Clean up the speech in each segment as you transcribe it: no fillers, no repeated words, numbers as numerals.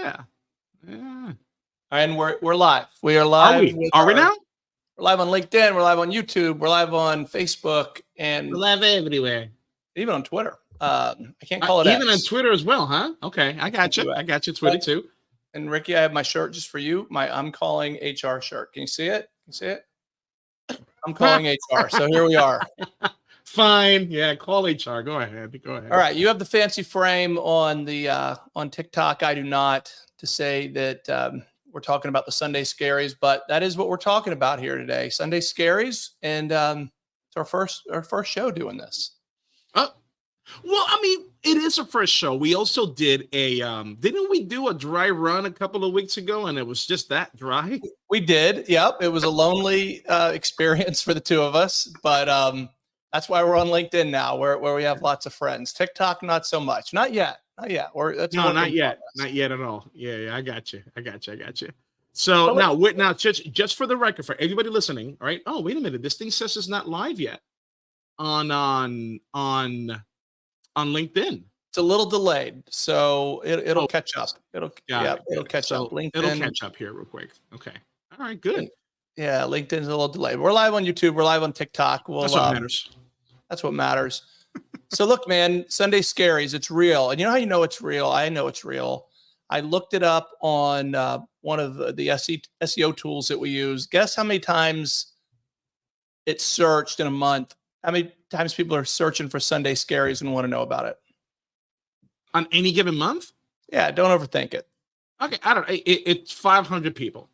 Yeah. Yeah. And we're live. We are Are live. we? Are we now? We're live on LinkedIn. We're live on YouTube. We're live on Facebook, and We're live everywhere. Even on Twitter. I can't call it even X. on Twitter as well, huh? Okay, I got you. I got you. Twitter too. And Ricky, I have my shirt just for you. My I'm calling HR shirt. Can you see it? Can you see it? I'm calling HR. So here we are. Fine. Yeah, call HR. Go ahead. Go ahead. All right. You have the fancy frame on the on TikTok. I do not. To say that we're talking about the Sunday Scaries, but that is what we're talking about here today. Sunday Scaries, and it's our first show doing this. Well, I mean, it is our first show. We also did a didn't we do a dry run a couple of weeks ago, and it was just that dry? We did. Yep. It was a lonely experience for the two of us, but that's why we're on LinkedIn now, where we have lots of friends. TikTok, not so much. Not yet. Not yet. Not yet. Not yet at all. Yeah, I got you. So now just for the record, for everybody listening, all right? Oh, wait a minute. This thing says it's not live yet on LinkedIn. It's a little delayed, so it'll catch up. It'll catch up. LinkedIn. It'll catch up here real quick. Okay. All right. Good. Yeah, LinkedIn's a little delayed. We're live on YouTube. We're live on TikTok. That's what matters. That's what matters. So look, man, Sunday Scaries, it's real. And you know how you know it's real? I know it's real. I looked it up on one of the SEO tools that we use. Guess how many times it's searched in a month? How many times people are searching for Sunday Scaries and want to know about it? On any given month? Yeah, don't overthink it. Okay, I don't know. It's 500 people.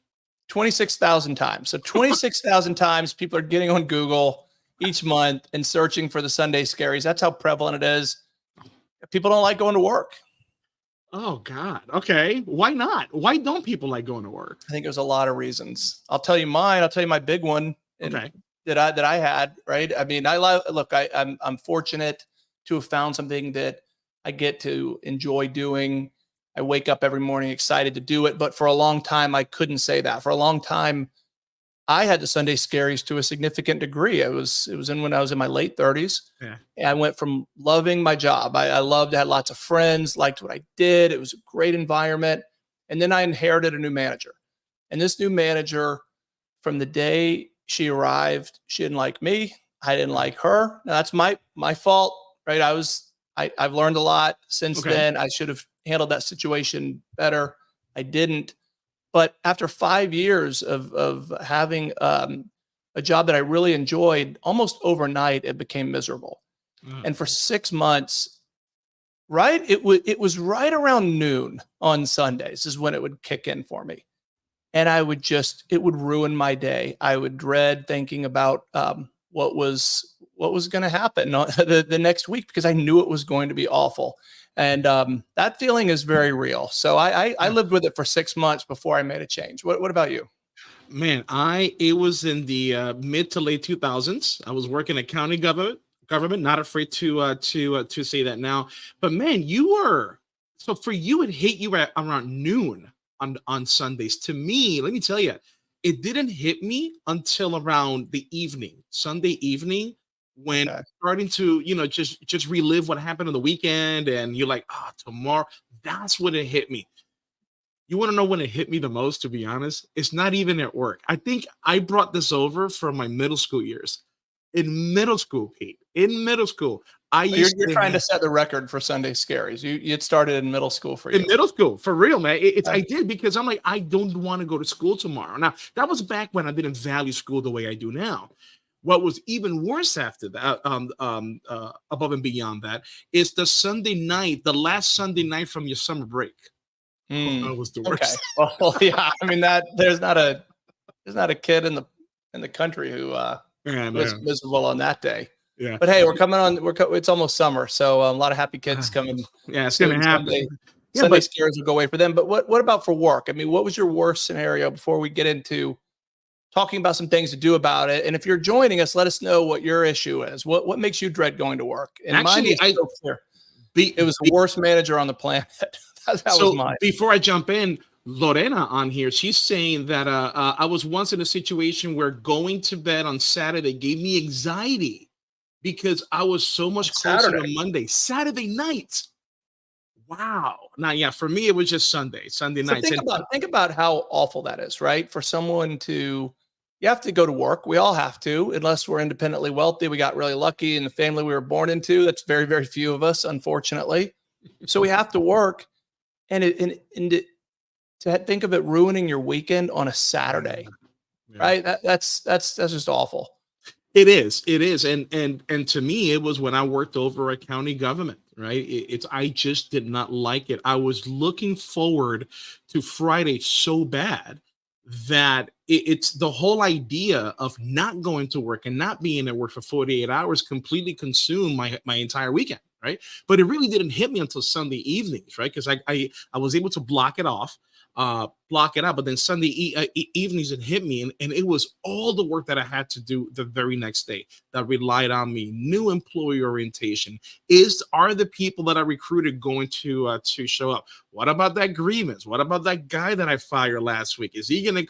26,000 times. So 26,000 times people are getting on Google each month and searching for the Sunday Scaries. That's how prevalent it is. People don't like going to work. Oh God. Okay. Why not? Why don't people like going to work? I think there's a lot of reasons. I'll tell you mine. I'll tell you my big one. Okay. That I had, right? I mean, I'm fortunate to have found something that I get to enjoy doing. I wake up every morning excited to do it. But for a long time, I couldn't say that. For a long time, I had the Sunday Scaries to a significant degree. It was when I was in my late 30s. Yeah. And I went from loving my job. I loved, I had lots of friends, liked what I did. It was a great environment. And then I inherited a new manager. And this new manager, from the day she arrived, she didn't like me. I didn't like her. Now, that's my fault, right? I've learned a lot since then. I should have handled that situation better. I didn't. But after 5 years of having a job that I really enjoyed, almost overnight, it became miserable. And for 6 months, right, it was right around noon on Sundays is when it would kick in for me. And it would ruin my day. I would dread thinking about what was going to happen the next week, because I knew it was going to be awful. And that feeling is very real. So I lived with it for 6 months before I made a change. What about you? Man, it was in the mid to late 2000s. I was working at county government. Not afraid to say that now. But man, for you, it hit you at around noon on Sundays. To me, let me tell you, it didn't hit me until around the evening, Sunday evening, when starting to, just relive what happened on the weekend, and you're like, tomorrow. That's when it hit me. You want to know when it hit me the most, to be honest? It's not even at work. I think I brought this over from my middle school years. In middle school, Pete. In middle school. You're trying to set the record for Sunday Scaries. You started in middle school for you. In middle school, for real, man. I did, because I'm like, I don't want to go to school tomorrow. Now, that was back when I didn't value school the way I do now. What was even worse after that, above and beyond that, is the last Sunday night from your summer break. That was the worst. Okay. Well, yeah. I mean, there's not a kid in the country who was miserable on that day. Yeah. But hey, we're coming on. It's almost summer, so a lot of happy kids coming. Yeah, it's gonna happen. Sunday Scaries will go away for them. But what about for work? I mean, what was your worst scenario before we get into talking about some things to do about it? And if you're joining us, let us know what your issue is. What makes you dread going to work? And actually, mine is so clear. It was the worst manager on the planet. that was mine. Before I jump in, Lorena on here, she's saying that I was once in a situation where going to bed on Saturday gave me anxiety because I was so much closer to Monday. Saturday night. Wow. Now, yeah, for me, it was just Sunday So nights. And think about how awful that is, right? For someone to you have to go to work. We all have to, unless we're independently wealthy. We got really lucky in the family we were born into. That's very, very few of us, unfortunately. So we have to work, and to think of it ruining your weekend on a yeah, Saturday, yeah. right? That's just awful. It is, and to me, it was when I worked over a county government, right? It's I just did not like it. I was looking forward to Friday so bad that it's the whole idea of not going to work and not being at work for 48 hours completely consumed my entire weekend, right? But it really didn't hit me until Sunday evenings, right? Because I was able to block it off, block it out. But then evenings it hit me, and it was all the work that I had to do the very next day that relied on me. New employee orientation are the people that I recruited going to show up? What about that grievance? What about that guy that I fired last week? Is he gonna?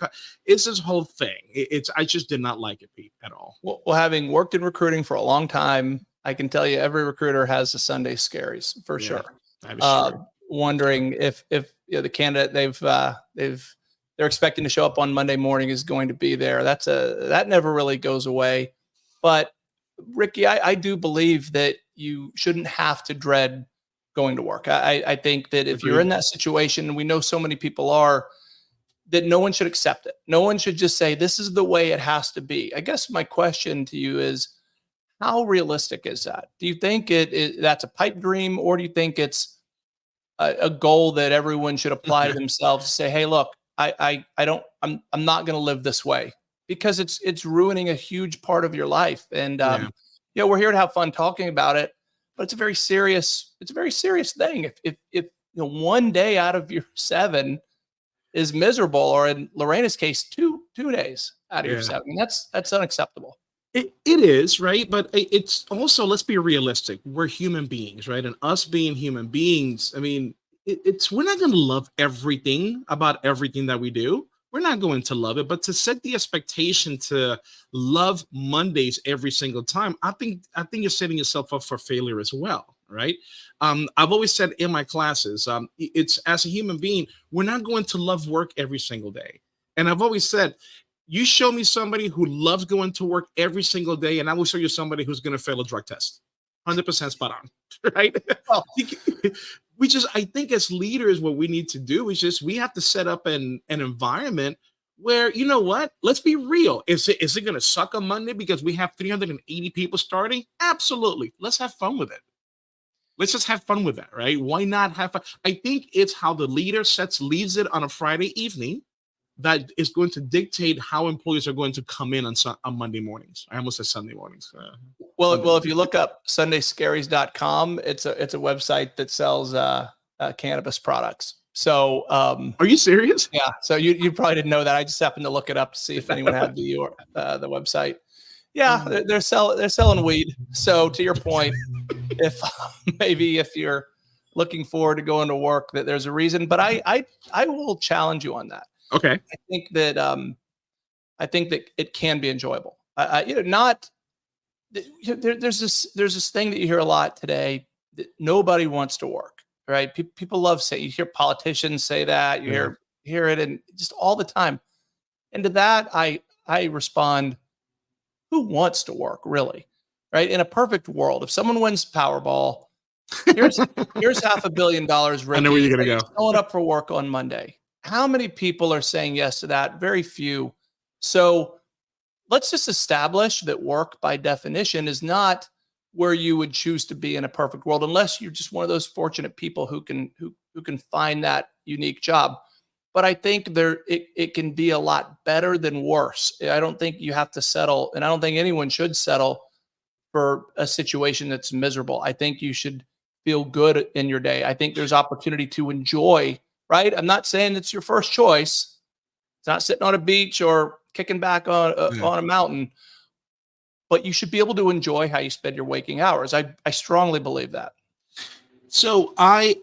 It's this whole thing. It's I just did not like it, Pete, at all. Well, having worked in recruiting for a long time, I can tell you every recruiter has the Sunday scaries for Yeah, sure. that is true. Wondering if the candidate they're expecting to show up on Monday morning is going to be there. That never really goes away. But Ricky, I do believe that you shouldn't have to dread going to work. I think that if you're in Agreed. that situation, and we know so many people are, that no one should accept it. No one should just say this is the way it has to be. I guess my question to you is, how realistic is that? Do you think that's a pipe dream, or do you think it's a goal that everyone should apply to themselves to say, hey, look, I'm not going to live this way, because it's ruining a huge part of your life. And Yeah. we're here to have fun talking about it, but it's a very serious thing. If one day out of your 7 is miserable, or in Lorena's case, two days out of your Yeah. 7, that's unacceptable. It is, right? But it's also, let's be realistic. We're human beings, right? And us being human beings, I mean, it's we're not going to love everything about everything that we do. We're not going to love it, but to set the expectation to love Mondays every single time, I think you're setting yourself up for failure as well, right? I've always said in my classes, it's as a human being, we're not going to love work every single day. And I've always said, you show me somebody who loves going to work every single day, and I will show you somebody who's going to fail a drug test. 100% spot on, right? Well, I think as leaders, what we need to do is just we have to set up an environment where, you know what? Let's be real. Is it going to suck on Monday because we have 380 people starting? Absolutely. Let's have fun with it. Let's just have fun with that, right? Why not have fun? I think it's how the leader leads it on a Friday evening that is going to dictate how employees are going to come in on Monday mornings. I almost said Sunday mornings. well, if you look up sundayscaries.com, it's a website that sells cannabis products. So Are you serious? yeah, so you probably didn't know that. I just happened to look it up to see if anyone had the website. Yeah, they're selling weed. So to your point, if maybe if you're looking forward to going to work, that there's a reason. But I will challenge you on that. Okay. I think that it can be enjoyable. Not there's this thing that you hear a lot today, that nobody wants to work, right? People love saying, you hear politicians say that, you Yeah. hear it, and just all the time. And to that, I respond, who wants to work really, right? In a perfect world, if someone wins Powerball, here's $500 million, I know where Ricky, you're are gonna you go. showing up for work on Monday? How many people are saying yes to that? Very few. So let's just establish that work by definition is not where you would choose to be in a perfect world, unless you're just one of those fortunate people who can find that unique job. But I think it can be a lot better than worse. I don't think you have to settle, and I don't think anyone should settle for a situation that's miserable. I think you should feel good in your day. I think there's opportunity to enjoy, right? I'm not saying it's your first choice. It's not sitting on a beach or kicking back Yeah. on a mountain, but you should be able to enjoy how you spend your waking hours. I strongly believe that. So I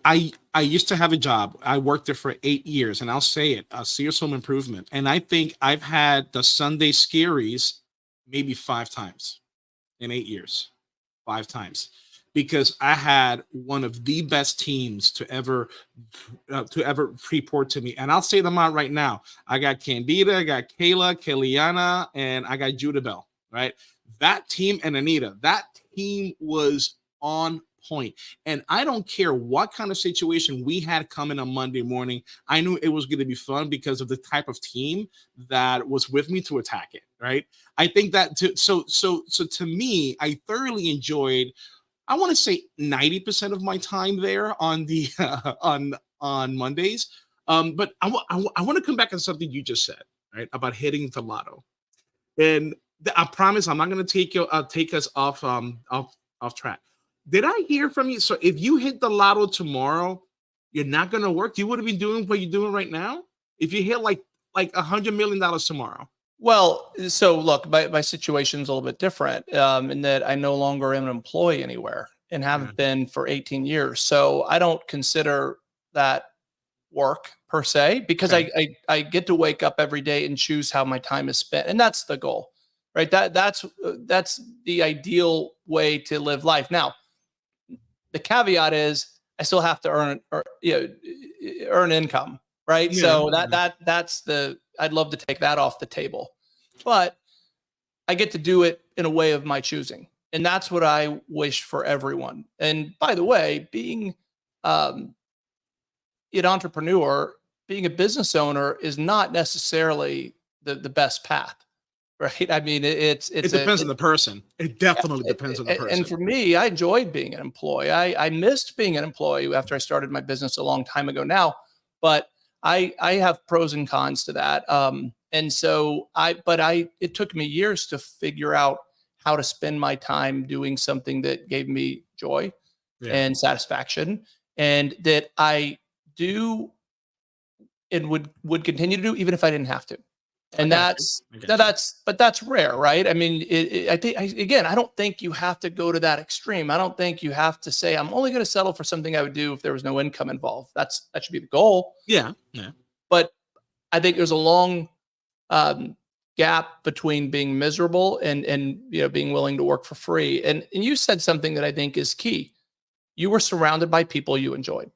used to have a job. I worked there for 8 years, and I'll say it, Sears Home Improvement. And I think I've had the Sunday Scaries maybe 5 times in 8 years. 5 times. because I had one of the best teams to ever report to me, and I'll say them out right now. I got Candida, I got Kayla, Kayliana, and I got Judabel. Right, that team and Anita, that team was on point. And I don't care what kind of situation we had coming on Monday morning. I knew it was going to be fun because of the type of team that was with me to attack it. Right. I think that so to me, I thoroughly enjoyed. I want to say 90% of my time there on the on Mondays. But I want to come back on something you just said, right, about hitting the lotto. And I promise I'm not going to take us off track. Did I hear from you? So if you hit the lotto tomorrow, you're not going to work. You would have been doing what you're doing right now. If you hit like $100 million tomorrow. Well, so look, my situation's a little bit different in that I no longer am an employee anywhere and haven't been for 18 years. So I don't consider that work per se, because I get to wake up every day and choose how my time is spent, and that's the goal, right? That's the ideal way to live life. Now, the caveat is I still have to earn income, right? Yeah. So that's the I'd love to take that off the table, but I get to do it in a way of my choosing, and that's what I wish for everyone. And by the way, being an entrepreneur, being a business owner is not necessarily the best path, right? I mean, it depends on the person. It definitely depends on the person. And for me, I enjoyed being an employee. I missed being an employee after I started my business a long time ago now, but I have pros and cons to that. And so it took me years to figure out how to spend my time doing something that gave me joy and satisfaction, and that I do and would continue to do even if I didn't have to. And that's rare, right? I mean, I think again, I don't think you have to go to that extreme. I don't think you have to say I'm only going to settle for something I would do if there was no income involved. That should be the goal. Yeah. But I think there's a long gap between being miserable and being willing to work for free. And you said something that I think is key. You were surrounded by people you enjoyed.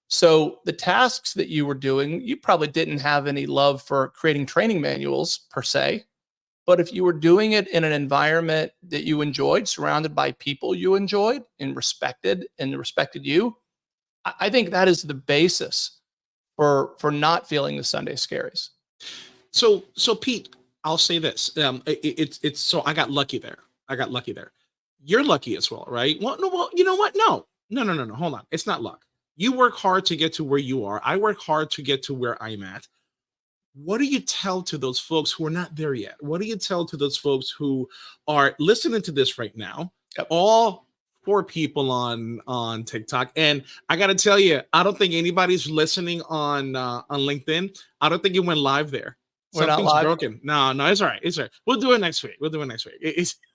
So the tasks that you were doing, you probably didn't have any love for creating training manuals per se. But if you were doing it in an environment that you enjoyed, surrounded by people you enjoyed and respected you, I think that is the basis for not feeling the Sunday scaries. So Pete, I'll say this. It's so I got lucky there. You're lucky as well, right? Well, no, you know what? No. Hold on. It's not luck. You work hard to get to where you are. I work hard to get to where I'm at. What do you tell to those folks who are not there yet? What do you tell to those folks who are listening to this right now? Yep. All 4 people on TikTok. And I got to tell you, I don't think anybody's listening on LinkedIn. I don't think it went live there. Something's broken. No, it's all right. It's all right. We'll do it next week.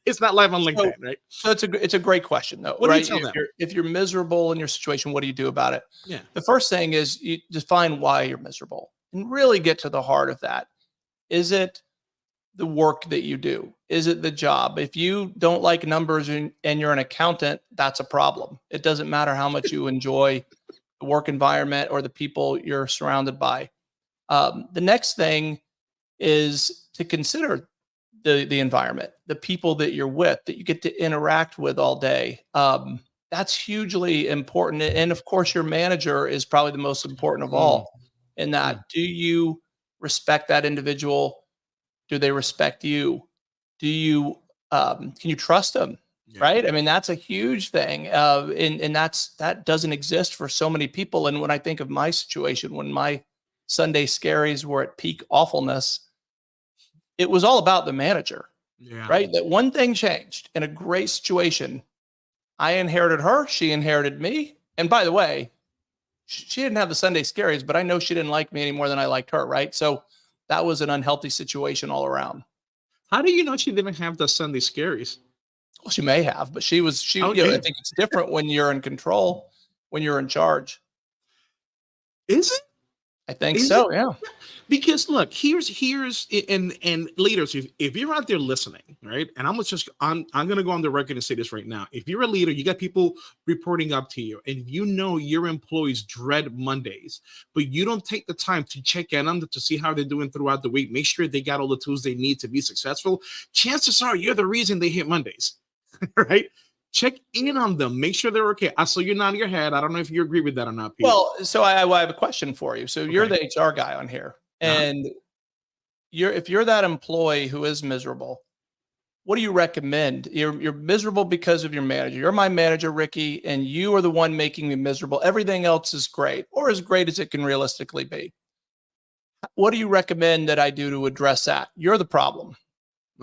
It's not live on LinkedIn, right? So it's a great question, though. What right? do you tell them? If you're miserable in your situation, what do you do about it? Yeah. The first thing is you define why you're miserable and really get to the heart of that. Is it the work that you do? Is it the job? If you don't like numbers and you're an accountant, that's a problem. It doesn't matter how much you enjoy the work environment or the people you're surrounded by. The next thing is to consider the environment, the people that you're with, that you get to interact with all day. That's hugely important. And of course, your manager is probably the most important of all in that. Do you respect that individual? Do they respect you? Do you, can you trust them? Yeah. Right? I mean, that's a huge thing. And that doesn't exist for so many people. And when I think of my situation, when my Sunday scaries were at peak awfulness, it was all about the manager, right? That one thing changed in a great situation. I inherited her. She inherited me. And by the way, she didn't have the Sunday scaries, but I know she didn't like me any more than I liked her, right? So that was an unhealthy situation all around. How do you know she didn't have the Sunday scaries? Well, she may have, but I think it's different when you're in control, when you're in charge. Is it? I think Is so. it? Yeah. Because look, here's and leaders, if you're out there listening, right? And I'm gonna go on the record and say this right now. If you're a leader, you got people reporting up to you, and you know your employees dread Mondays, but you don't take the time to check in on them to see how they're doing throughout the week, make sure they got all the tools they need to be successful. Chances are you're the reason they hit Mondays, right? Check in on them, make sure they're okay. I saw you nodding your head. I don't know if you agree with that or not, Pete. Well, so I have a question for you. So you're Okay. the HR guy on here, Uh-huh. and if you're that employee who is miserable, what do you recommend? You're miserable because of your manager. You're my manager, Ricky, and you are the one making me miserable. Everything else is great, or as great as it can realistically be. What do you recommend that I do to address that? You're the problem,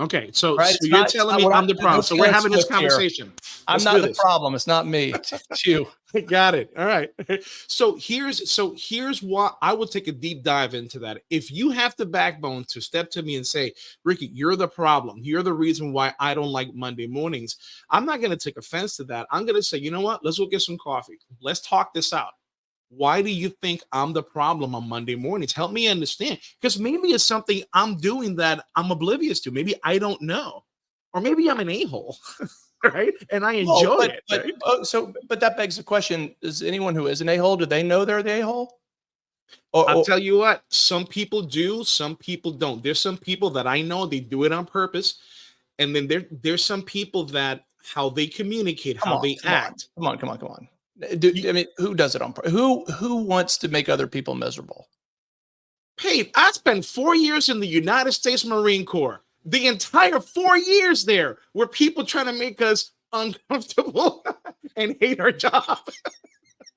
Okay, so right? you're telling me I'm the problem. No So we're Taylor having this Swift here. conversation. I'm Let's not do the this. problem. It's not me. It's you. Got it. All right. So here's what I will take a deep dive into that. If you have the backbone to step to me and say, Ricky, you're the problem. You're the reason why I don't like Monday mornings. I'm not going to take offense to that. I'm going to say, you know what? Let's go get some coffee. Let's talk this out. Why do you think I'm the problem on Monday mornings? Help me understand. Because maybe it's something I'm doing that I'm oblivious to. Maybe I don't know. Or maybe I'm an a-hole. Right? And I Well, enjoy it. Right? but that begs the question: is anyone who is an a-hole, do they know they're the a-hole? I'll tell you what, some people do, some people don't. There's some people that I know they do it on purpose. And then there's some people that how they communicate, how they act. Come on. I mean, who does it on purpose? Who wants to make other people miserable? Hey, I spent 4 years in the United States Marine Corps. The entire 4 years there were people trying to make us uncomfortable and hate our job.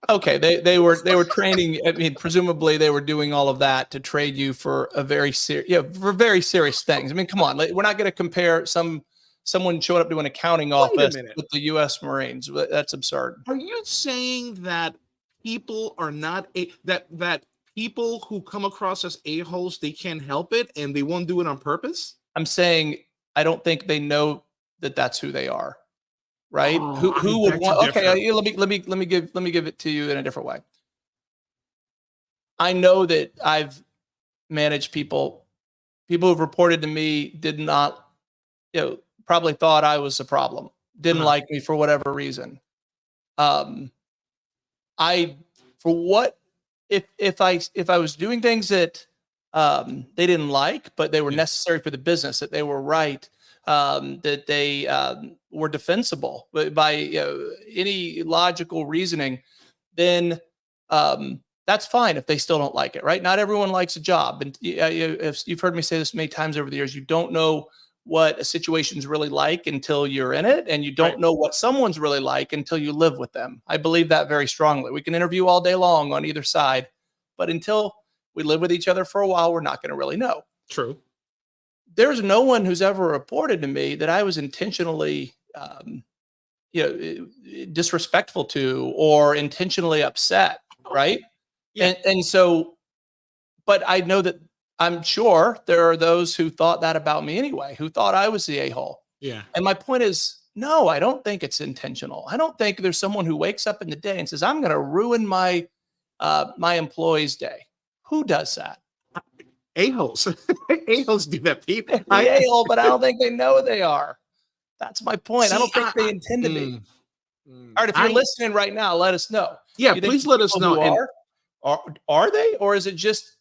Okay, they were training. I mean, presumably they were doing all of that to trade you for very serious things. I mean, come on, we're not going to compare someone showing up to an accounting office with the U.S. Marines. That's absurd. Are you saying that people are not that people who come across as a-holes, they can't help it and they won't do it on purpose? I'm saying I don't think they know that that's who they are. Right? Oh, Who would want? Okay, let me give it to you in a different way. I know that I've managed people who've reported to me did not, probably thought I was a problem, didn't like me for whatever reason. I for what if I was doing things that they didn't like, but they were necessary for the business, that they were right, that they were defensible by any logical reasoning, then that's fine if they still don't like it, right? Not everyone likes a job. And if you've heard me say this many times over the years, you don't know what a situation's really like until you're in it, and you don't know what someone's really like until you live with them. I believe that very strongly. We can interview all day long on either side, but until we live with each other for a while, we're not going to really know. True. There's no one who's ever reported to me that I was intentionally, disrespectful to or intentionally upset, right? Yeah. And so, but I know that I'm sure there are those who thought that about me anyway, who thought I was the a-hole. Yeah. And my point is, no, I don't think it's intentional. I don't think there's someone who wakes up in the day and says, I'm going to ruin my employee's day. Who does that? A-holes. A-holes do that, Pete. A-hole, but I don't think they know they are. That's my point. I don't think they intend to be. All right, if you're listening right now, let us know. Yeah, please let us know. Are they, or is it just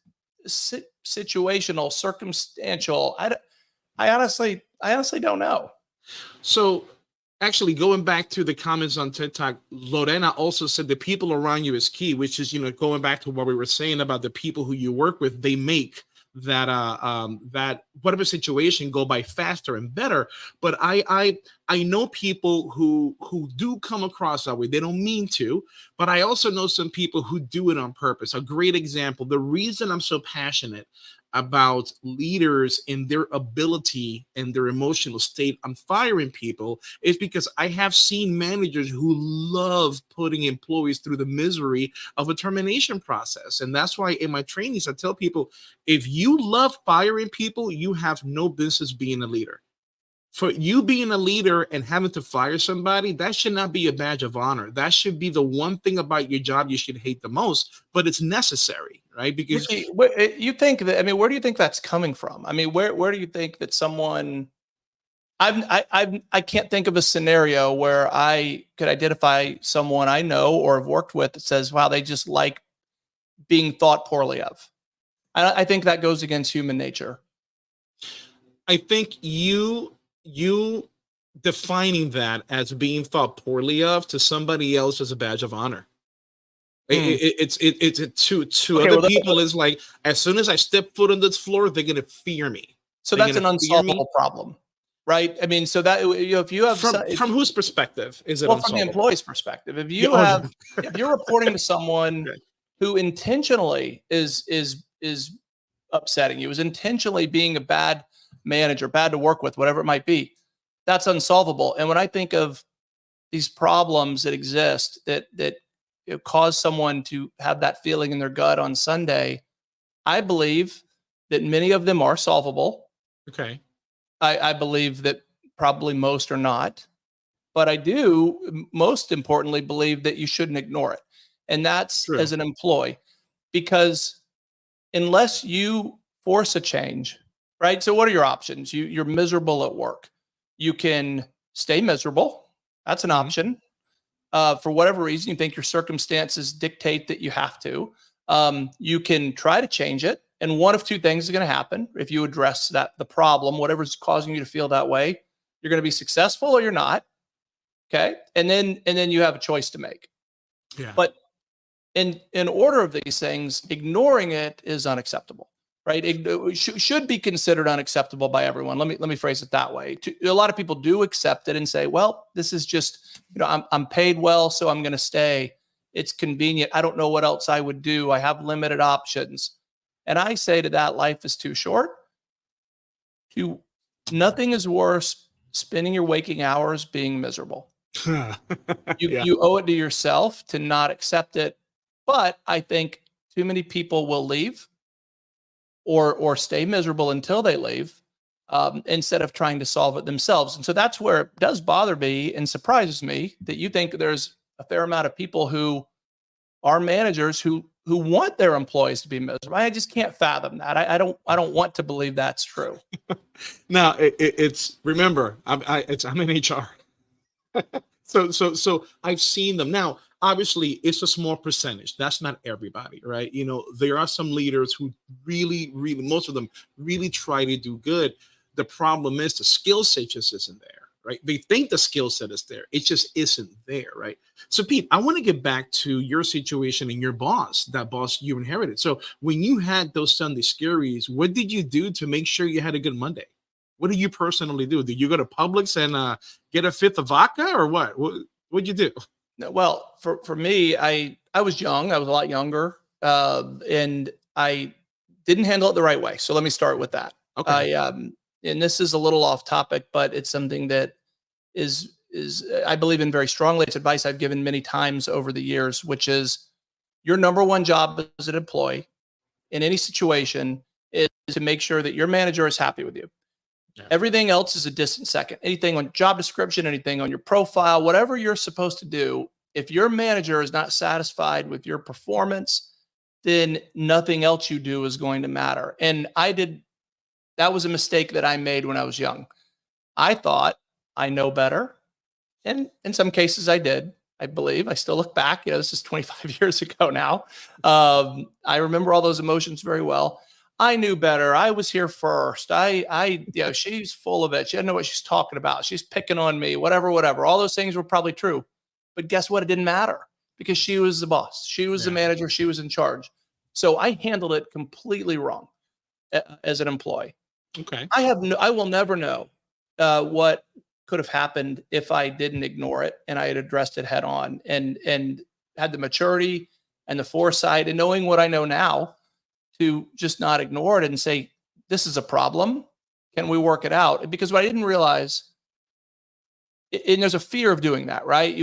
situational, circumstantial? I honestly don't know. So actually going back to the comments on TikTok, Lorena also said the people around you is key, which is, going back to what we were saying about the people who you work with, they make that whatever situation go by faster and better. But I know people who do come across that way. They don't mean to, but I also know some people who do it on purpose. A great example, the reason I'm so passionate about leaders and their ability and their emotional state on firing people is because I have seen managers who love putting employees through the misery of a termination process. And that's why in my trainings, I tell people, if you love firing people, you have no business being a leader. For you being a leader and having to fire somebody, that should not be a badge of honor. That should be the one thing about your job you should hate the most, but it's necessary, right? Because Ricky, you think that? I mean, where do you think that's coming from? I mean, where do you think that someone? I can't think of a scenario where I could identify someone I know or have worked with that says, "Wow, they just like being thought poorly of." I think that goes against human nature. I think you defining that as being thought poorly of to somebody else as a badge of honor. It's to Okay, other well, people is like, as soon as I step foot on this floor, they're gonna fear me. so They're that's an gonna fear me. unsolvable problem, right? I mean, so that if you have From whose perspective is it well, from the unsolvable? employee's perspective, Yeah, oh, yeah. if you're reporting to someone Okay. who intentionally is upsetting you, is intentionally being a bad manager, bad to work with, whatever it might be, that's unsolvable. And when I think of these problems that exist that cause someone to have that feeling in their gut on Sunday, I believe that many of them are solvable. Okay. I believe that probably most are not. But I do, most importantly, believe that you shouldn't ignore it. And that's True. as an employee, because unless you force a change, right? So what are your options? You're miserable at work. You can stay miserable. That's an Mhm. option. For whatever reason, you think your circumstances dictate that you have to. You can try to change it. And one of two things is going to happen if you address the problem, whatever's causing you to feel that way. You're going to be successful or you're not. Okay. And then you have a choice to make. Yeah. But in order of these things, ignoring it is unacceptable, right? It should be considered unacceptable by everyone. Let me phrase it that way. A lot of people do accept it and say, well, this is just, I'm paid well, so I'm going to stay. It's convenient. I don't know what else I would do. I have limited options. And I say to that, life is too short. Nothing is worse spending your waking hours being miserable. Yeah. You owe it to yourself to not accept it. But I think too many people will leave or stay miserable until they leave, instead of trying to solve it themselves. And so that's where it does bother me and surprises me that you think there's a fair amount of people who are managers who want their employees to be miserable. I just can't fathom that. I don't want to believe that's true. Now it's remember I'm in HR. So I've seen them. Now, obviously, it's a small percentage. That's not everybody, right? There are some leaders who really, really, most of them really try to do good. The problem is the skill set just isn't there, right? They think the skill set is there. It just isn't there, right? So, Pete, I want to get back to your situation and your boss, that boss you inherited. So when you had those Sunday scaries, what did you do to make sure you had a good Monday? What did you personally do? Did you go to Publix and get a fifth of vodka, or what? What'd you do? Well, for me, I was young. I was a lot younger, and I didn't handle it the right way. So let me start with that. Okay. And this is a little off topic, but it's something that is I believe in very strongly. It's advice I've given many times over the years, which is your number one job as an employee in any situation is to make sure that your manager is happy with you. Yeah. Everything else is a distant second. Anything on job description, anything on your profile, whatever you're supposed to do, if your manager is not satisfied with your performance, then nothing else you do is going to matter. And that was a mistake that I made when I was young. I thought I know better. And in some cases I did, I believe. I still look back, this is 25 years ago now. I remember all those emotions very well. I knew better. I was here first. She's full of it. She doesn't know what she's talking about. She's picking on me, whatever. All those things were probably true. But guess what? It didn't matter because she was the boss. She was the manager. She was in charge. So I handled it completely wrong as an employee. Okay. I will never know what could have happened if I didn't ignore it and I had addressed it head on and had the maturity and the foresight and knowing what I know now to just not ignore it and say, this is a problem. Can we work it out? Because what I didn't realize, and there's a fear of doing that, right?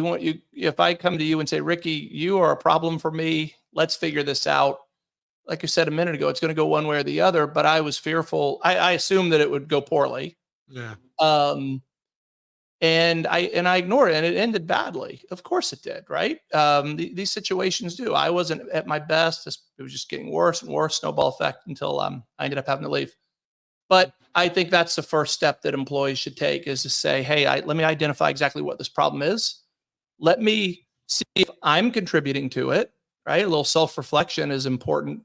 If I come to you and say, Ricky, you are a problem for me. Let's figure this out. Like you said a minute ago, it's going to go one way or the other, but I was fearful. I assumed that it would go poorly. Yeah. And I ignored it, and it ended badly. Of course it did, right? These situations do. I wasn't at my best. It was just getting worse and worse, snowball effect, until I ended up having to leave. But I think that's the first step that employees should take, is to say, hey, let me identify exactly what this problem is. Let me see if I'm contributing to it, right? A little self-reflection is important,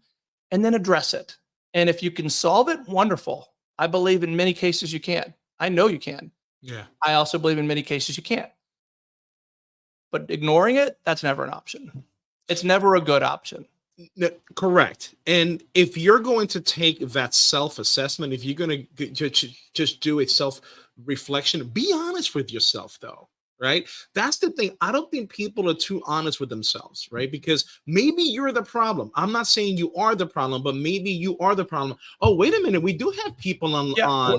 and then address it. And if you can solve it, wonderful. I believe in many cases you can. I know you can. Yeah. I also believe in many cases you can't. But ignoring it, that's never an option. It's never a good option. Correct. And if you're going to take that self-assessment, if you're going to just do a self-reflection, be honest with yourself, though, right? That's the thing. I don't think people are too honest with themselves, right? Because maybe you're the problem. I'm not saying you are the problem, but maybe you are the problem. Oh, wait a minute. We do have people on Yeah,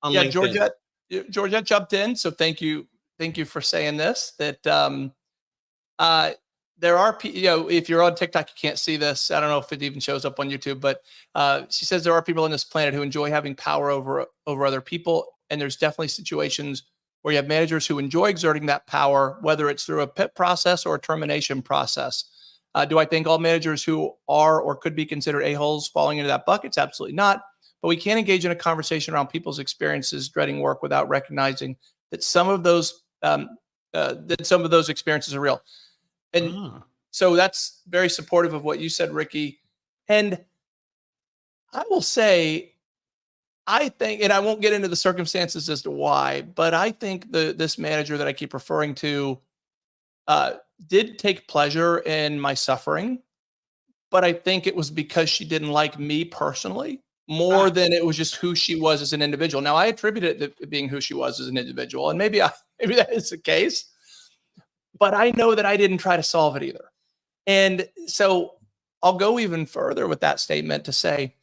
LinkedIn. Georgette jumped in, so thank you for saying this. That there are, if you're on TikTok, you can't see this. I don't know if it even shows up on YouTube, but she says there are people on this planet who enjoy having power over other people, and there's definitely situations where you have managers who enjoy exerting that power, whether it's through a PIP process or a termination process. Do I think all managers who are or could be considered a-holes falling into that bucket? It's absolutely not. But we can't engage in a conversation around people's experiences dreading work without recognizing that some of those experiences are real. And so that's very supportive of what you said, Ricky. And I will say, I think, and I won't get into the circumstances as to why, but I think this manager that I keep referring to did take pleasure in my suffering. But I think it was because she didn't like me personally, more than it was just who she was as an individual. Now, I attribute it to being who she was as an individual, and maybe that is the case. But I know that I didn't try to solve it either. And so I'll go even further with that statement to say,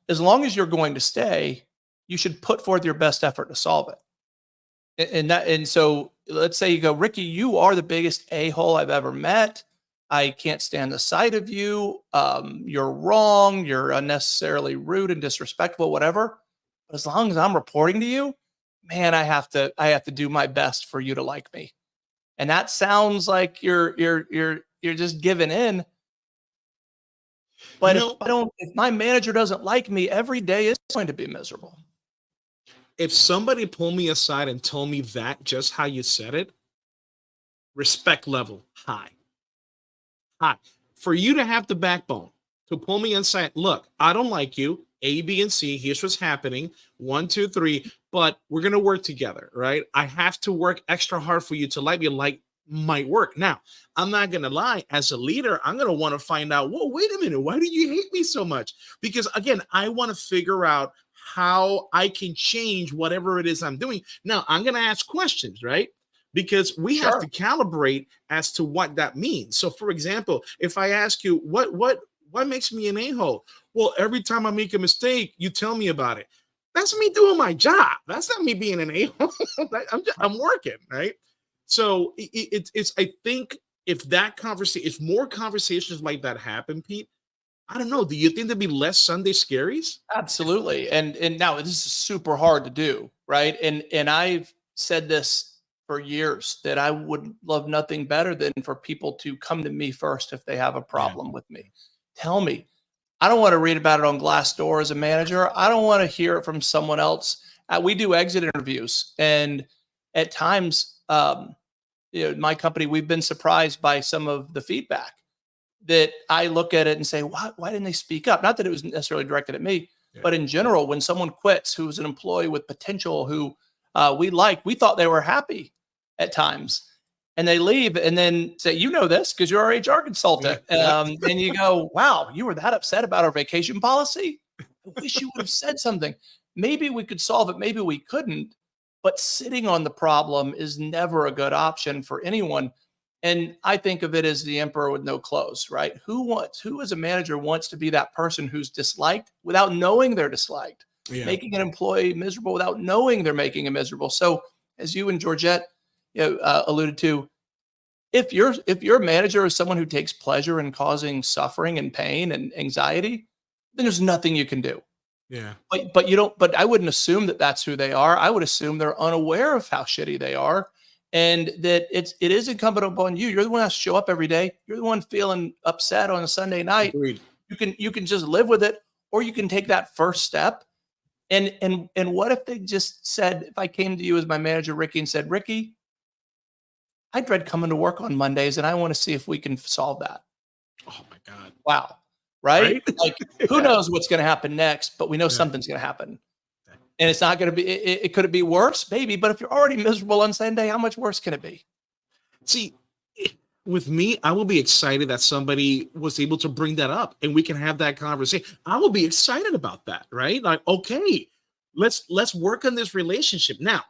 as long as you're going to stay, you should put forth your best effort to solve it. And so let's say you go, Ricky, you are the biggest a-hole I've ever met. I can't stand the sight of you. You're wrong. You're unnecessarily rude and disrespectful, whatever. But as long as I'm reporting to you, man, I have to do my best for you to like me. And that sounds like you're just giving in. But if my manager doesn't like me, every day is going to be miserable. If somebody pulled me aside and told me that, just how you said it, respect level high. For you to have the backbone to pull me inside, look, I don't like you, A, B, and C, here's what's happening, 1, 2, 3, but we're going to work together, right? I have to work extra hard for you to like me, like my work. Now, I'm not going to lie, as a leader, I'm going to want to find out, whoa, wait a minute, why do you hate me so much? Because again, I want to figure out how I can change whatever it is I'm doing. Now, I'm going to ask questions, right? Because we have to calibrate as to what that means. So, for example, if I ask you, what makes me an a-hole? Well, every time I make a mistake, you tell me about it. That's me doing my job. That's not me being an a-hole. I'm working, right? So it's I think if more conversations like that happen, Pete, I don't know. Do you think there'd be less Sunday Scaries? Absolutely. And now this is super hard to do, right? And I've said this for years, that I would love nothing better than for people to come to me first if they have a problem with me. Tell me. I don't want to read about it on Glassdoor as a manager. I don't want to hear it from someone else. We do exit interviews, and at times, my company, we've been surprised by some of the feedback that I look at it and say, why didn't they speak up? Not that it was necessarily directed at me, but in general, when someone quits, who's an employee with potential, who we thought they were happy at times, and they leave and then say, this because you're our HR consultant. And you go, wow, you were that upset about our vacation policy? I wish you would have said something. Maybe we could solve it. Maybe we couldn't. But sitting on the problem is never a good option for anyone. And I think of it as the emperor with no clothes, right? Who as a manager wants to be that person who's disliked without knowing they're disliked, making an employee miserable without knowing they're making him miserable? So as you and Georgette alluded to, if your manager is someone who takes pleasure in causing suffering and pain and anxiety, then there's nothing you can do. Yeah. But you don't. But I wouldn't assume that that's who they are. I would assume they're unaware of how shitty they are, and that it is incumbent upon you. You're the one that has to show up every day. You're the one feeling upset on a Sunday night. Agreed. You can just live with it, or you can take that first step. And what if they just said, if I came to you as my manager, Ricky, and said, Ricky, I dread coming to work on Mondays, and I want to see if we can solve that. Oh my God. Wow. Right? Right? Like, who knows what's going to happen next, but we know something's going to happen. And it's not going to be, it could it be worse? Maybe. But if you're already miserable on Sunday, how much worse can it be? See, with me, I will be excited that somebody was able to bring that up and we can have that conversation. I will be excited about that, right? Like, okay, let's work on this relationship. Now,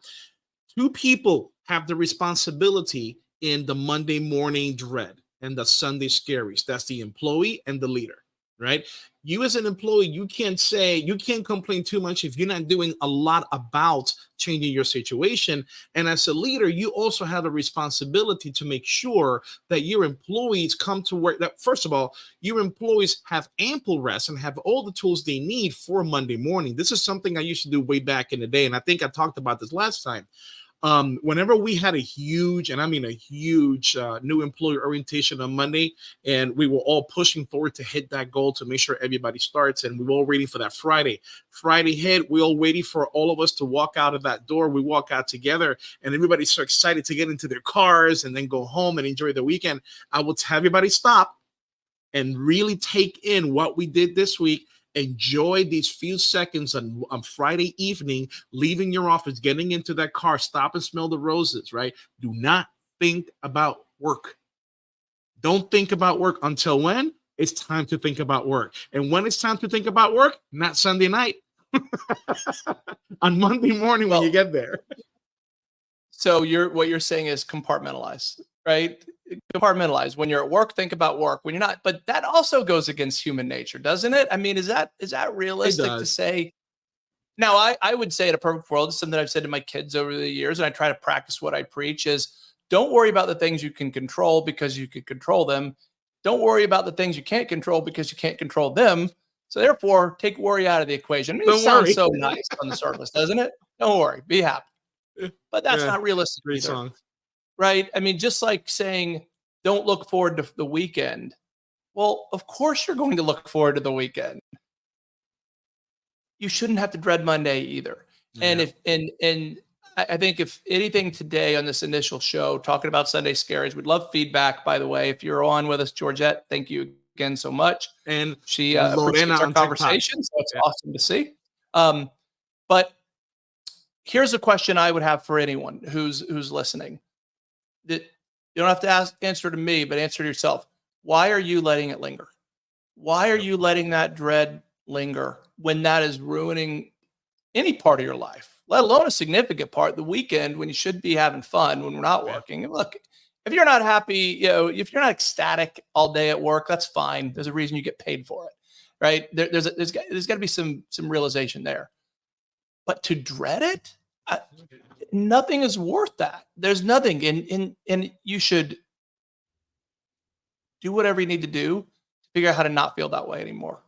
two people have the responsibility in the Monday morning dread and the Sunday scaries. That's the employee and the leader, right? You as an employee, you can't complain too much if you're not doing a lot about changing your situation. And as a leader, you also have a responsibility to make sure that your employees come to work. That first of all, your employees have ample rest and have all the tools they need for Monday morning. This is something I used to do way back in the day. And I think I talked about this last time. Whenever we had a huge, and I mean a huge new employee orientation on Monday, and we were all pushing forward to hit that goal to make sure everybody starts, and we were all waiting for that Friday hit, we all waiting for all of us to walk out of that door. We walk out together, and everybody's so excited to get into their cars and then go home and enjoy the weekend. I will tell everybody stop and really take in what we did this week. Enjoy these few seconds on Friday evening, leaving your office, getting into that car, stop and smell the roses, right? Do not think about work. Don't think about work until when? It's time to think about work. And when it's time to think about work, not Sunday night. On Monday morning when you get there. So what you're saying is compartmentalize, right? Compartmentalize. When you're at work, think about work. When you're not, but that also goes against human nature, doesn't it? I mean, is that realistic to say? Now, I would say in a perfect world, it's something I've said to my kids over the years, and I try to practice what I preach is don't worry about the things you can control because you can control them. Don't worry about the things you can't control because you can't control them. So therefore, take worry out of the equation. I mean, it sounds so nice on the surface, doesn't it? Don't worry, be happy. But that's not realistic Great either. song. Right? I mean, just like saying, don't look forward to the weekend. Well, of course you're going to look forward to the weekend. You shouldn't have to dread Monday either. Yeah. And I think if anything today on this initial show, talking about Sunday Scaries, we'd love feedback, by the way. If you're on with us, Georgette, thank you again so much. And she appreciates our conversation, so it's awesome to see. But here's a question I would have for anyone who's listening. That you don't have to answer to me, but answer to yourself. Why are you letting it linger? Why are you letting that dread linger when that is ruining any part of your life, let alone a significant part, the weekend when you should be having fun when we're not working? And look, if you're not happy, if you're not ecstatic all day at work, that's fine. There's a reason you get paid for it, right? There's got to be some realization there. But to dread it, nothing is worth that. There's nothing, and you should do whatever you need to do to figure out how to not feel that way anymore.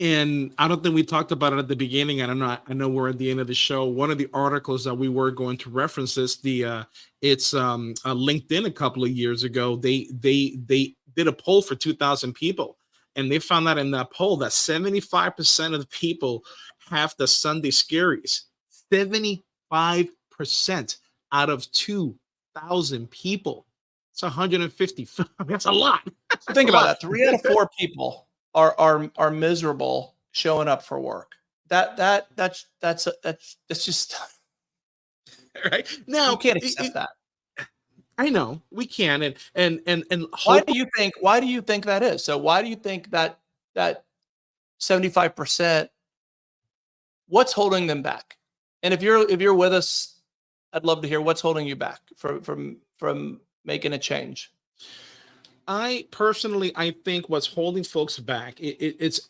And I don't think we talked about it at the beginning. I know we're at the end of the show. One of the articles that we were going to reference is it's LinkedIn a couple of years ago. They did a poll for 2,000 people, and they found out in that poll that 75% of the people have the Sunday Scaries. 75% out of 2,000 people. It's 150. That's a lot. So think about that. 3 out of 4 people are miserable showing up for work. That's just right. Now you can't accept that. I know we can, and why do you think that is? So why do you think that 75%? What's holding them back? And if you're with us, I'd love to hear what's holding you back from making a change. I think what's holding folks back, it's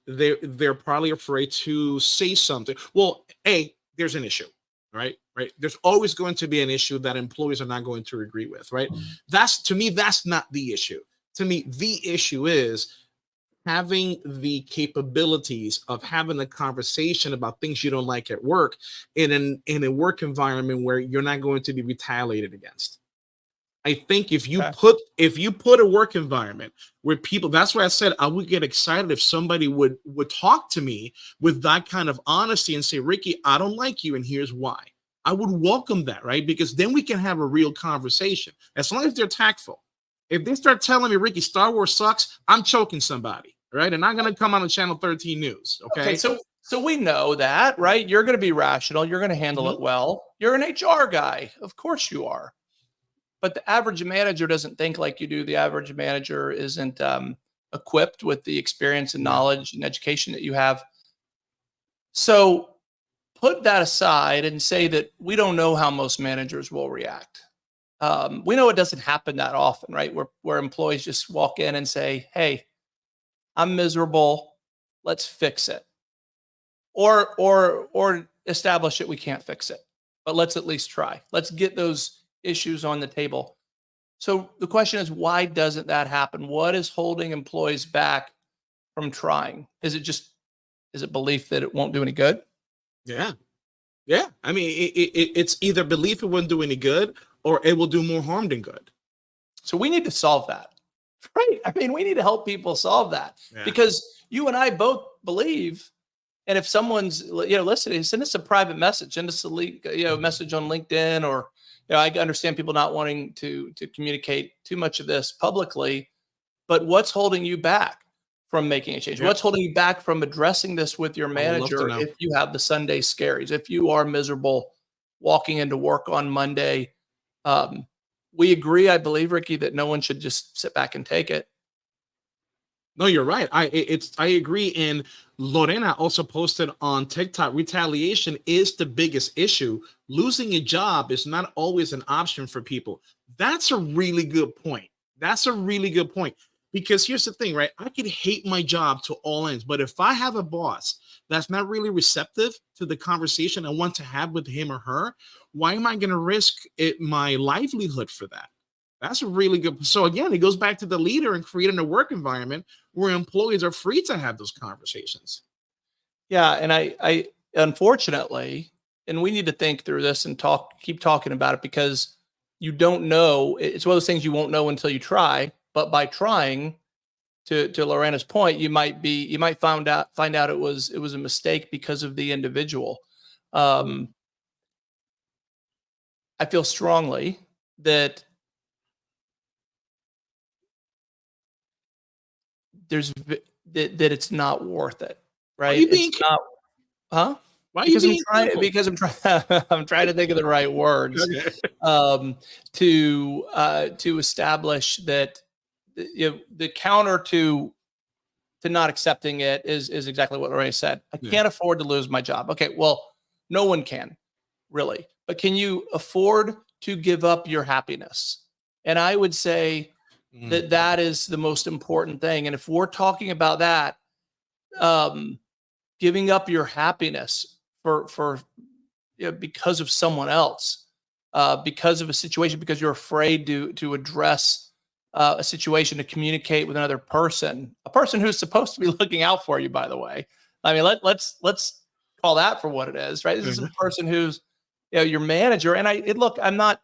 they're probably afraid to say something. Well, there's an issue, right? There's always going to be an issue that employees are not going to agree with, right? That's not the issue. To me, the issue is, having the capabilities of having a conversation about things you don't like at work in a work environment where you're not going to be retaliated against. I think Okay. if you put a work environment where people, that's why I said I would get excited if somebody would talk to me with that kind of honesty and say, Ricky, I don't like you, and here's why. I would welcome that, right? Because then we can have a real conversation. As long as they're tactful. If they start telling me, Ricky, Star Wars sucks, I'm choking somebody, right? And I'm gonna come on Channel 13 News. Okay. Okay. So we know that, right? You're going to be rational. You're going to handle Mhm. it well. You're an HR guy. Of course you are. But the average manager doesn't think like you do. The average manager isn't equipped with the experience and Yeah. knowledge and education that you have. So put that aside and say that we don't know how most managers will react. We know it doesn't happen that often, right? Where employees just walk in and say, "Hey, I'm miserable. Let's fix it," or establish it. We can't fix it, but let's at least try. Let's get those issues on the table. So the question is, why doesn't that happen? What is holding employees back from trying? Is it belief that it won't do any good? Yeah. Yeah. I mean, it's either belief it wouldn't do any good or it will do more harm than good. So we need to solve that, right? I mean, we need to help people solve that Yeah. because you and I both believe. And if someone's listening, send us a private message, send us a link, message on LinkedIn, or I understand people not wanting to communicate too much of this publicly, but what's holding you back from making a change? Yep. What's holding you back from addressing this with your I would love to manager know. if you have the Sunday scaries, if you are miserable walking into work on Monday? We agree, I believe, Ricky, that no one should just sit back and take it. No, you're right. I agree. And Lorena also posted on TikTok, retaliation is the biggest issue. Losing a job is not always an option for people. That's a really good point. That's a really good point. Because here's the thing, right? I could hate my job to all ends, but if I have a boss that's not really receptive to the conversation I want to have with him or her, why am I going to risk my livelihood for that? That's a really good. So again, it goes back to the leader and creating a work environment where employees are free to have those conversations. Yeah, and I unfortunately, and we need to think through this and keep talking about it because you don't know. It's one of those things you won't know until you try. But by trying, to Lorena's point, you might find out it was a mistake because of the individual. I feel strongly that that it's not worth it, Why are right? you It's being? not, huh? Why are you being? Because I'm trying I'm trying to think of the right words Okay. to establish that the counter to not accepting it is exactly what Lorraine said. I Yeah. can't afford to lose my job. Okay, well, no one can really, but can you afford to give up your happiness? And I would say Mm. that is the most important thing. And if we're talking about that, um, giving up your happiness for because of someone else, because of a situation, because you're afraid to address a situation, to communicate with another person, a person who's supposed to be looking out for you. By the way, I mean let's call that for what it is, right? This is a Mhm. person who's your manager, and look, I'm not.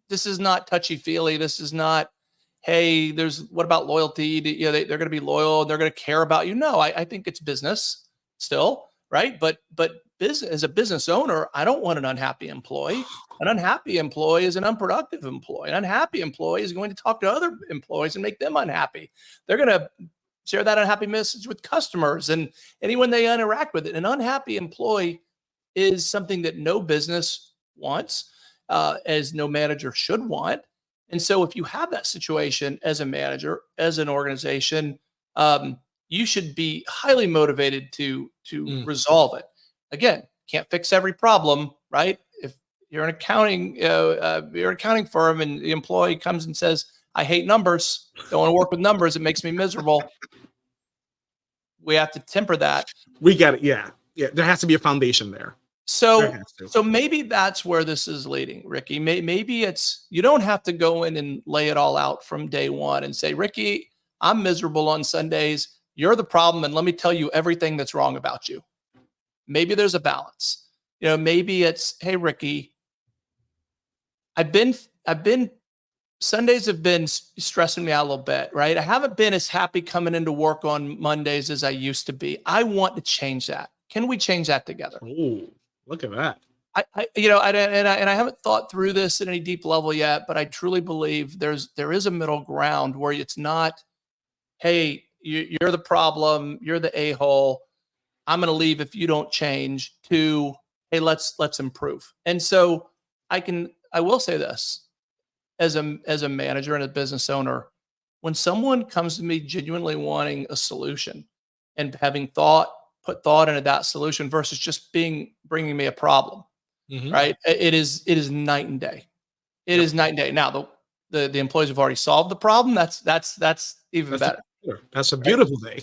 This is not touchy feely. This is not. Hey, what about loyalty? They're going to be loyal. They're going to care about you. No, I think it's business still, right? But business, as a business owner, I don't want an unhappy employee. An unhappy employee is an unproductive employee. An unhappy employee is going to talk to other employees and make them unhappy. They're going to share that unhappy message with customers and anyone they interact with. It. An unhappy employee is something that no business wants, as no manager should want. And so, if you have that situation as a manager, as an organization, you should be highly motivated to Mm. resolve it. Again, can't fix every problem, right? If you're an accounting firm, and the employee comes and says, "I hate numbers. Don't want to work with numbers. It makes me miserable." We have to temper that. We got it. Yeah. Yeah. There has to be a foundation there. There So, has to. maybe that's where this is leading, Ricky. Maybe you don't have to go in and lay it all out from day one and say, Ricky, I'm miserable on Sundays. you're the problem, and let me tell you everything that's wrong about you. Maybe there's a balance. Maybe it's, hey, Ricky, I've been Sundays have been stressing me out a little bit, right? I haven't been as happy coming into work on Mondays as I used to be. I want to change that. Can we change that together? Oh, look at that. I haven't thought through this at any deep level yet, but I truly believe there is a middle ground where it's not, hey, you're the problem, you're the a-hole, I'm going to leave if you don't change, to, hey, let's improve. And so I will say this, as a manager and a business owner, when someone comes to me genuinely wanting a solution and having put thought into that solution versus just bringing me a problem, right? It is night and day. It is night and day. Now the employees have already solved the problem. That's even better. That's a beautiful thing.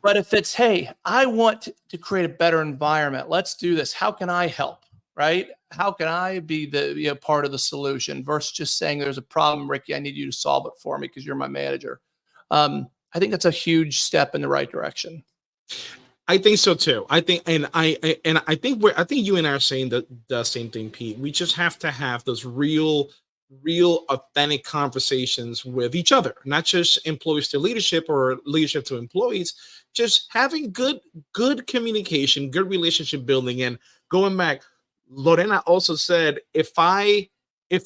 But if it's, hey, I want to create a better environment, let's do this. How can I help? Right? How can I be the part of the solution versus just saying there's a problem, Ricky, I need you to solve it for me because you're my manager. I think that's a huge step in the right direction. I think so too. I think you and I are saying the same thing, Pete. We just have to have those real authentic conversations with each other, not just employees to leadership or leadership to employees, just having good communication, good relationship building. And going back, Lorena also said, if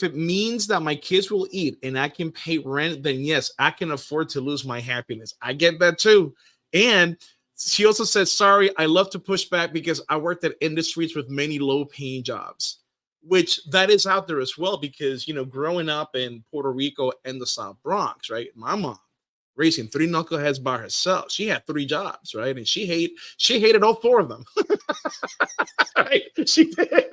it means that my kids will eat and I can pay rent, then yes, I can afford to lose my happiness. I get that too. And she also said, sorry, I love to push back because I worked at industries with many low paying jobs, which that is out there as well. Because, growing up in Puerto Rico and the South Bronx, right? My mom raising 3 knuckleheads by herself. She had 3 jobs, right? And she hated all 4 of them. Right? She did.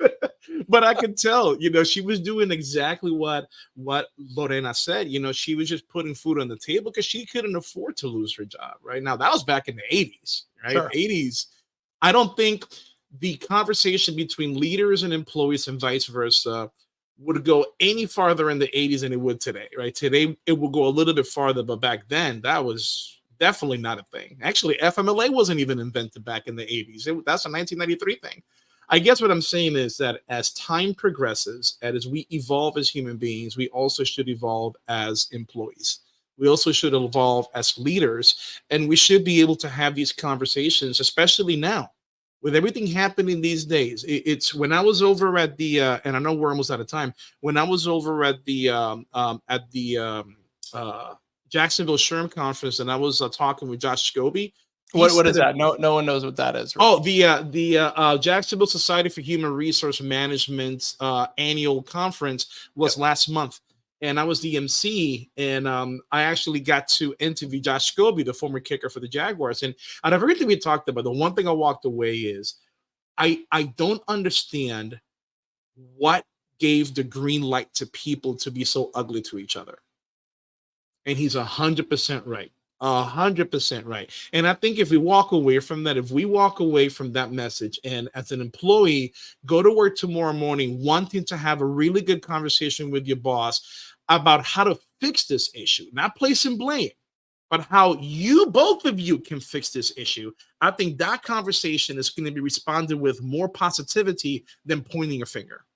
But I could tell, she was doing exactly what Lorena said. She was just putting food on the table because she couldn't afford to lose her job. Right now, that was back in the 80s, right? Sure. 80s. I don't think the conversation between leaders and employees and vice versa would go any farther in the 80s than it would today, right? Today, it will go a little bit farther, but back then, that was definitely not a thing. Actually, FMLA wasn't even invented back in the 80s. That's a 1993 thing. I guess what I'm saying is that as time progresses, and as we evolve as human beings, we also should evolve as employees. We also should evolve as leaders, and we should be able to have these conversations, especially now. With everything happening these days, it's when I was over at the and I know we're almost out of time. When I was over at the Jacksonville SHRM conference, and I was talking with Josh Scobie. What is that? No one knows what that is. Right? Oh, the Jacksonville Society for Human Resource Management annual conference was last month. And I was the MC, and I actually got to interview Josh Scobie, the former kicker for the Jaguars. And out of everything we talked about, the one thing I walked away is I don't understand what gave the green light to people to be so ugly to each other. And he's 100% right. 100% right. And I think if we walk away from that, if we walk away from that message, and as an employee, go to work tomorrow morning wanting to have a really good conversation with your boss about how to fix this issue, not placing blame, but how both of you can fix this issue, I think that conversation is going to be responded with more positivity than pointing a finger.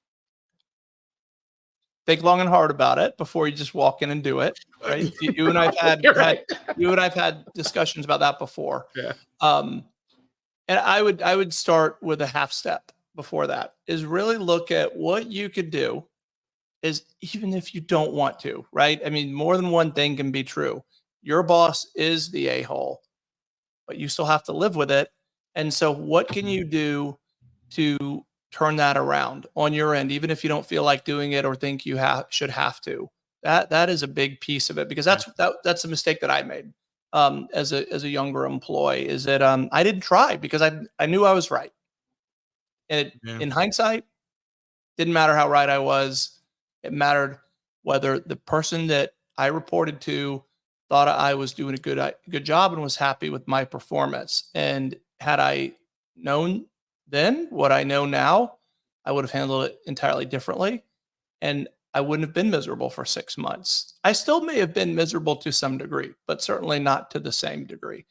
Think long and hard about it before you just walk in and do it. Right? You and I've had discussions about that before. Yeah. And I would start with a half step before that, is really look at what you could do, is even if you don't want to, right? I mean, more than one thing can be true. Your boss is the a-hole, but you still have to live with it. And so what can you do to turn that around on your end, even if you don't feel like doing it or think you should have to? That is a big piece of it, because that's a mistake that I made as a younger employee, is that I didn't try because I knew I was right. And in hindsight, didn't matter how right I was. It mattered whether the person that I reported to thought I was doing a good job and was happy with my performance. And had I known then what I know now, I would have handled it entirely differently, and I wouldn't have been miserable for 6 months. I still may have been miserable to some degree, but certainly not to the same degree.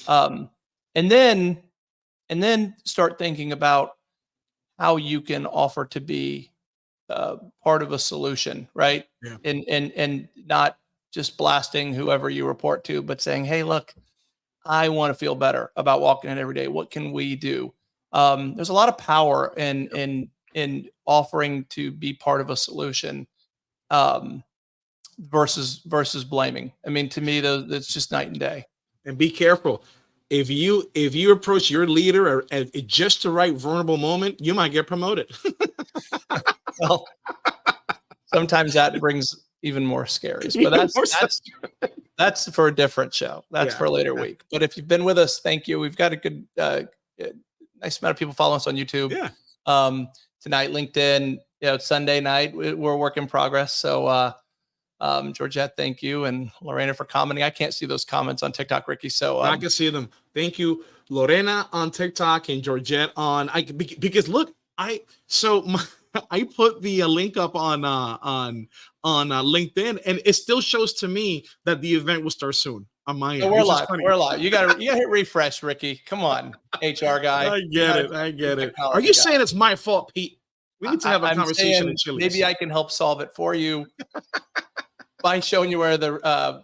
And then start thinking about how you can offer to be part of a solution, right? Yeah. And not just blasting whoever you report to, but saying, hey, look, I want to feel better about walking in every day. What can we do? There's a lot of power in offering to be part of a solution versus blaming. I mean, to me, it's just night and day. And be careful. If you approach your leader at just the right vulnerable moment, you might get promoted. Well, sometimes that brings even more scaries, but that's for a different show. That's for a later week. But if you've been with us, thank you. We've got a good, nice amount of people following us on YouTube. Yeah. Tonight, LinkedIn. It's Sunday night. We're a work in progress. So, Georgette, thank you, and Lorena for commenting. I can't see those comments on TikTok, Ricky. So I can see them. Thank you, Lorena on TikTok and Georgette on. Because look, I put the link up on LinkedIn, and it still shows to me that the event will start soon on my end. So we're live. We're live. You gotta hit refresh, Ricky. Come on, HR guy. I get it. Are you saying it's my fault, Pete? We need to have a conversation in Chile. Maybe I can help solve it for you by showing you where the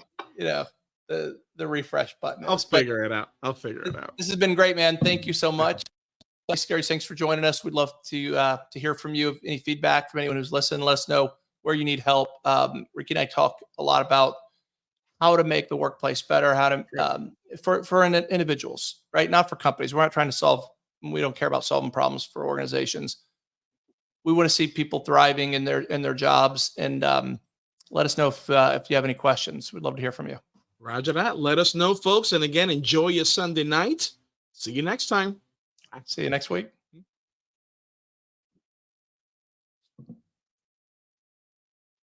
refresh button is. I'll figure it out. This has been great, man. Thank you so much. Scaries, thanks for joining us. We'd love to hear from you. Any feedback from anyone who's listening, let us know where you need help. Ricky and I talk a lot about how to make the workplace better, how to for individuals, right? Not for companies. We're not trying to solve. We don't care about solving problems for organizations. We want to see people thriving in their jobs, and let us know if you have any questions. We'd love to hear from you. Roger that. Let us know, folks. And again, enjoy your Sunday night. See you next time. See you next week.